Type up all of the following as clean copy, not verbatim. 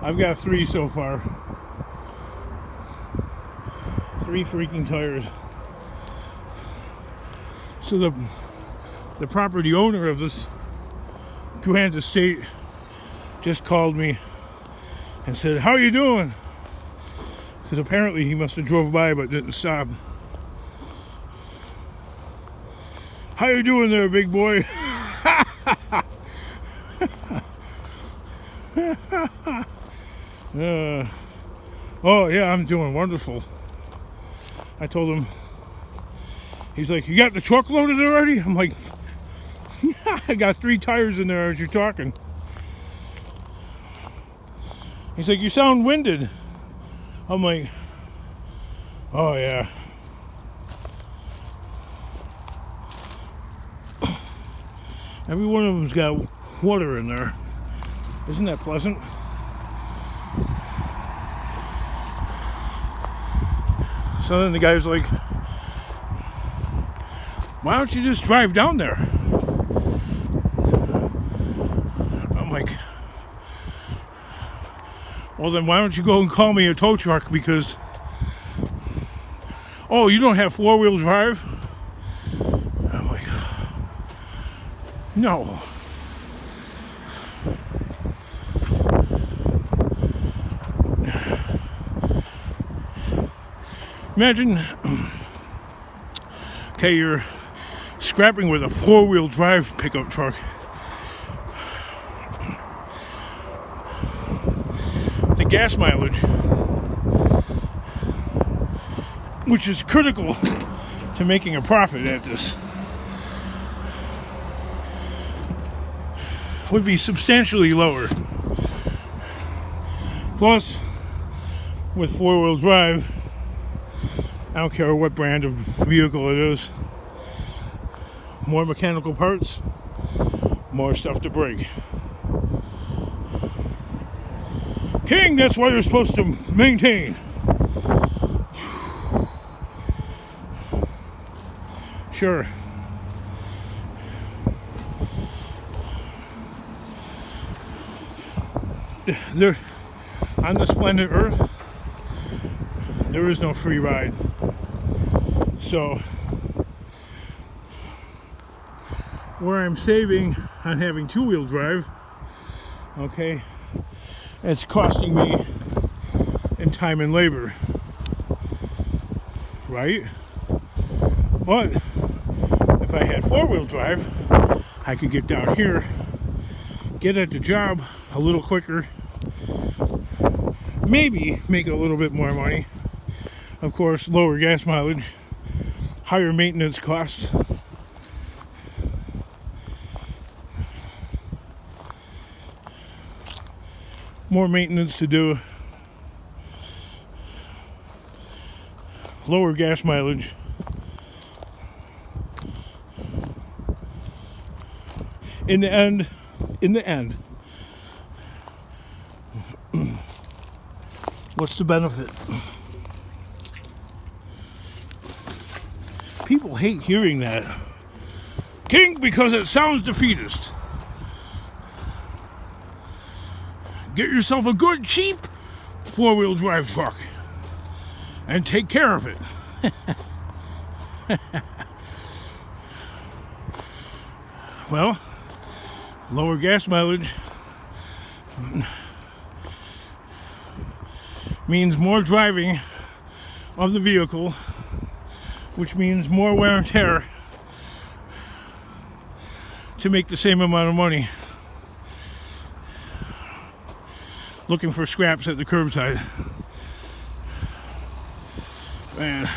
I've got 3 so far. 3 freaking tires. So the property owner of this grand estate just called me and said, "How you doing?" Because apparently he must have drove by but didn't stop. "How you doing there, big boy?" Oh yeah, I'm doing wonderful. I told him. He's like, "You got the truck loaded already?" I'm like, "I got 3 tires in there as you're talking." He's like, "You sound winded." I'm like, "Oh yeah." Every one of them's got water in there. Isn't that pleasant? So then the guy's like, "Why don't you just drive down there?" I'm like, "Well, then why don't you go and call me a tow truck because..." "Oh, you don't have 4-wheel drive?" I'm like, "No." Imagine, okay, you're scrapping with a 4-wheel drive pickup truck. The gas mileage, which is critical to making a profit at this, would be substantially lower. Plus, with 4-wheel drive, I don't care what brand of vehicle it is, more mechanical parts, more stuff to break. King, that's why you're supposed to maintain. Sure. There, on this planet Earth, there is no free ride. So, where I'm saving on having 2-wheel drive, okay, it's costing me in time and labor, right? But if I had 4-wheel drive, I could get down here, get at the job a little quicker, maybe make a little bit more money. Of course, lower gas mileage, higher maintenance costs. More maintenance to do. Lower gas mileage. In the end, what's the benefit? People hate hearing that. King, because it sounds defeatist. Get yourself a good, cheap 4-wheel drive truck and take care of it. Well, lower gas mileage means more driving of the vehicle, which means more wear and tear to make the same amount of money. Looking for scraps at the curbside. Man.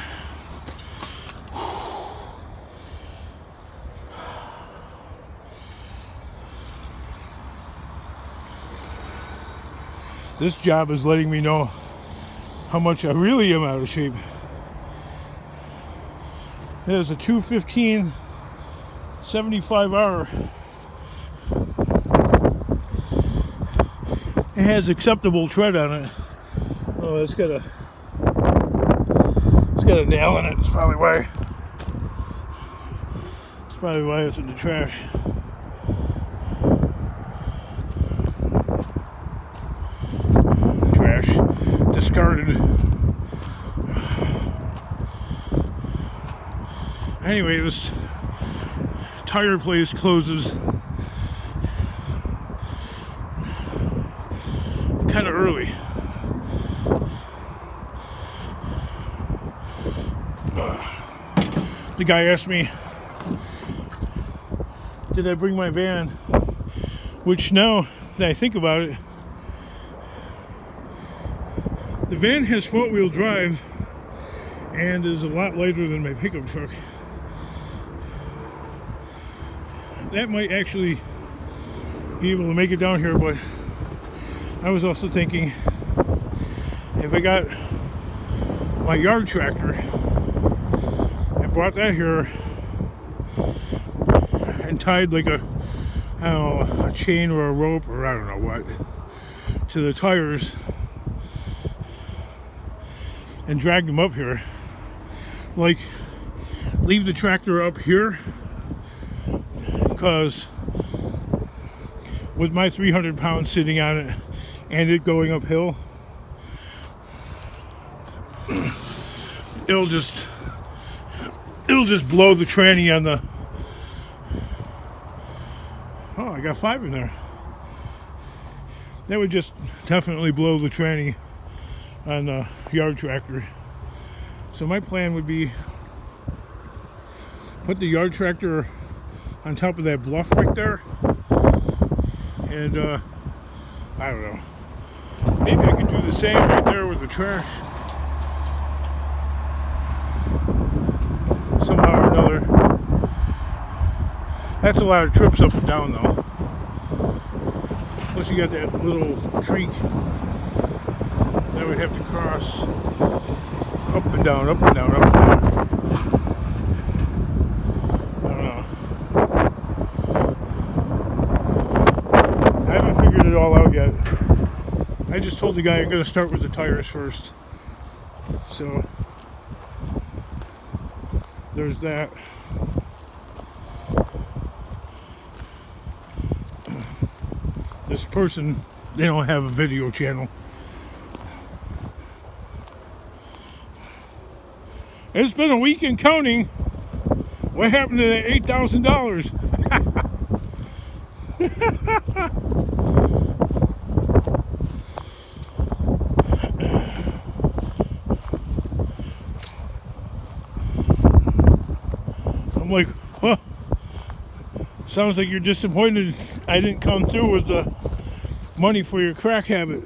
This job is letting me know how much I really am out of shape. There's a 215 75 hour. It has acceptable tread on it. Oh, it's got a nail in it. It's probably why it's in the trash. Anyway, this tire place closes kind of early. The guy asked me, did I bring my van? Which, now that I think about it, the van has four-wheel drive and is a lot lighter than my pickup truck. That might actually be able to make it down here, but I was also thinking, if I got my yard tractor and brought that here and tied like a, I don't know, a chain or a rope or I don't know what to the tires and drag them up here, like leave the tractor up here, because with my 300 pounds sitting on it and it going uphill, it'll just blow the tranny on the, oh, I got 5 in there. That would just definitely blow the tranny on the yard tractor. So my plan would be put the yard tractor on top of that bluff right there, and I don't know, maybe I could do the same right there with the trash somehow or another. That's a lot of trips up and down though. Plus you got that little creek that we'd have to cross up and down, up and down, up and down. I don't know. I haven't figured it all out yet. I just told the guy I'm going to start with the tires first. So there's that. This person, they don't have a video channel. It's been a week and counting. What happened to that $8,000? I'm like, huh. Sounds like you're disappointed I didn't come through with the money for your crack habit.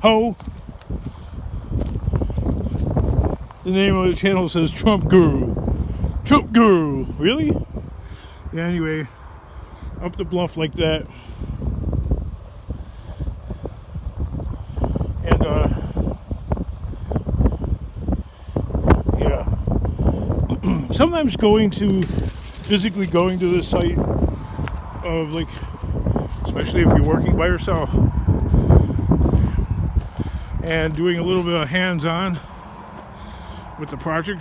Ho! The name of the channel says Trump Guru. Trump Guru! Really? Yeah, anyway, up the bluff like that. And, yeah. Sometimes physically going to the site of, like, especially if you're working by yourself, and doing a little bit of hands-on with the project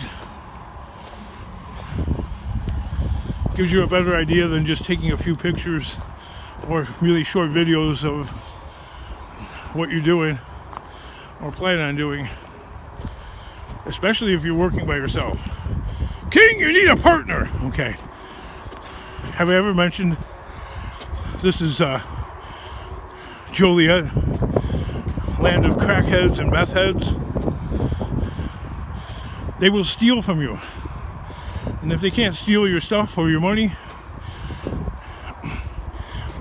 gives you a better idea than just taking a few pictures or really short videos of what you're doing or plan on doing, especially if you're working by yourself. King, you need a partner. Okay. Have I ever mentioned this is Joliet, land of crackheads and meth heads? They will steal from you. And if they can't steal your stuff or your money,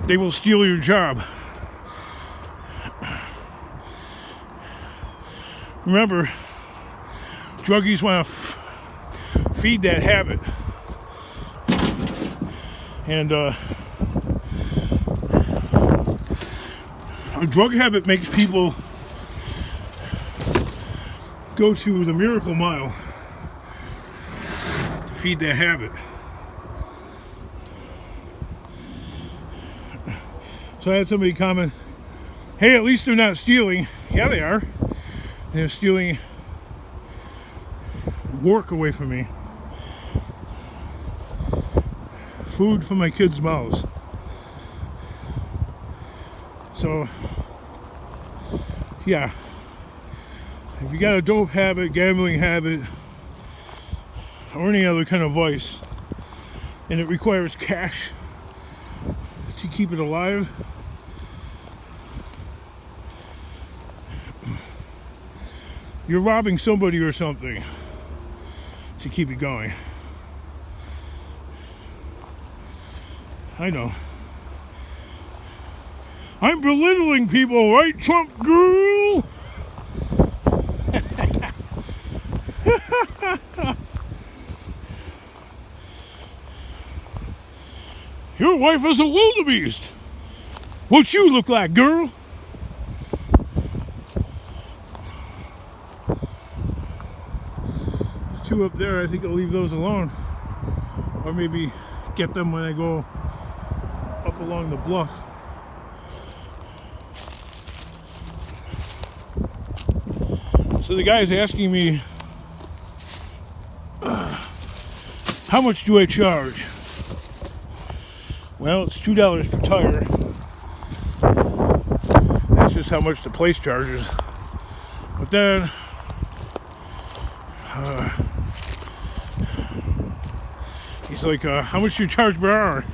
they will steal your job. Remember, druggies want to feed that habit. And a drug habit makes people go to the Miracle Mile to feed that habit. So I had somebody comment, hey, at least they're not stealing. Yeah, they are. They're stealing work away from me. Food from my kids' mouths. So, yeah. If you got a dope habit, gambling habit, or any other kind of vice, and it requires cash to keep it alive, you're robbing somebody or something to keep it going. I know. I'm belittling people, right, Trump girl? Your wife is a wildebeest. What you look like, girl? There's two up there. I think I'll leave those alone. Or maybe get them when I go up along the bluff. So the guy's asking me, how much do I charge? Well, it's $2 per tire. That's just how much the place charges. But then, he's like, how much do you charge per hour?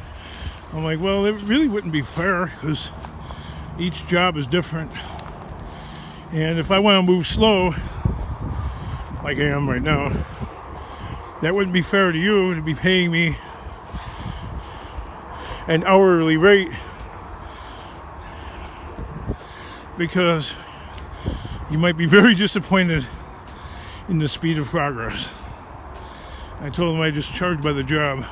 I'm like, well, it really wouldn't be fair because each job is different. And if I want to move slow, like I am right now, that wouldn't be fair to you to be paying me an hourly rate, because you might be very disappointed in the speed of progress. I told him I just charge by the job.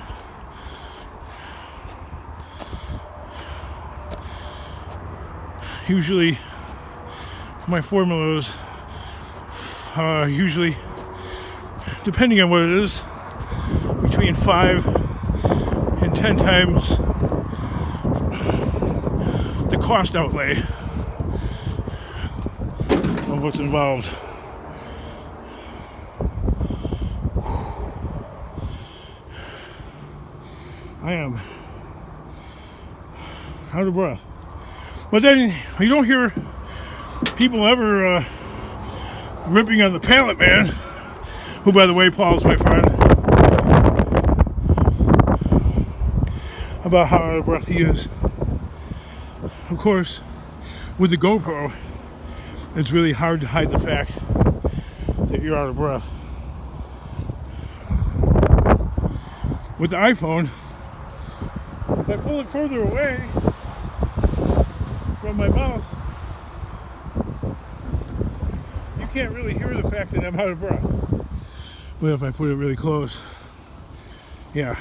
Usually my formula is usually, depending on what it is, between 5 and 10 times the cost outlay of what's involved. I am out of breath. But then you don't hear people ever ripping on the Pallet Man, who, by the way, Paul's my friend, about how out of breath he is. Of course, with the GoPro, it's really hard to hide the fact that you're out of breath. With the iPhone, if I pull it further away from my mouth, you can't really hear the fact that I'm out of breath. But if I put it really close, yeah.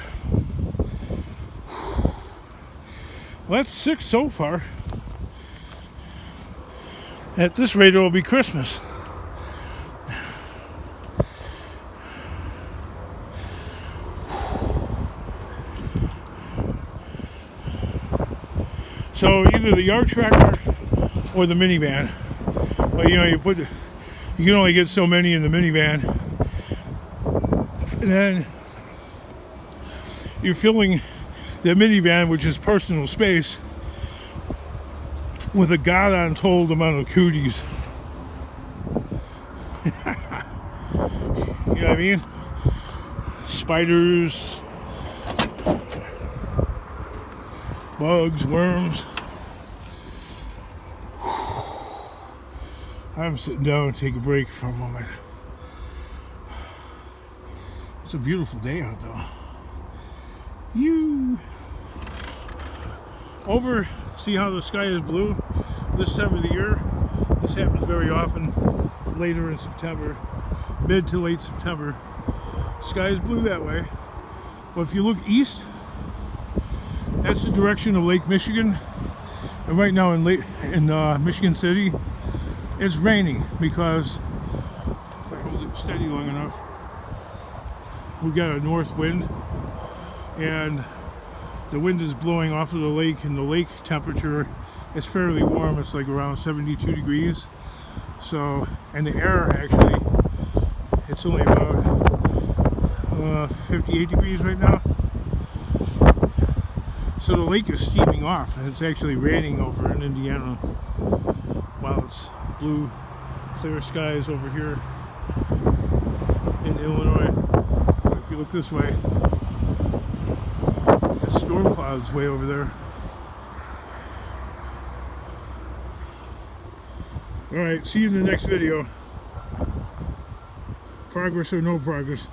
Well, that's 6 so far. At this rate, it will be Christmas. So either the yard tractor or the minivan. Well, you know, you can only get so many in the minivan, and then you're filling the minivan, which is personal space, with a god untold amount of cooties. You know what I mean? Spiders, bugs, worms. I'm sitting down to take a break for a moment. It's a beautiful day out though. Over, see how the sky is blue this time of the year? This happens very often later in September, mid to late September. Sky is blue that way. But if you look east, that's the direction of Lake Michigan. And right now in Michigan City, it's raining because if I hold it steady long enough, we got a north wind, and the wind is blowing off of the lake, and the lake temperature is fairly warm. It's like around 72 degrees. So, and the air actually, it's only about 58 degrees right now. So the lake is steaming off, and it's actually raining over in Indiana while it's blue clear skies over here in Illinois. If you look this way, there's storm clouds way over there. Alright, see you in the next video. Progress or no progress.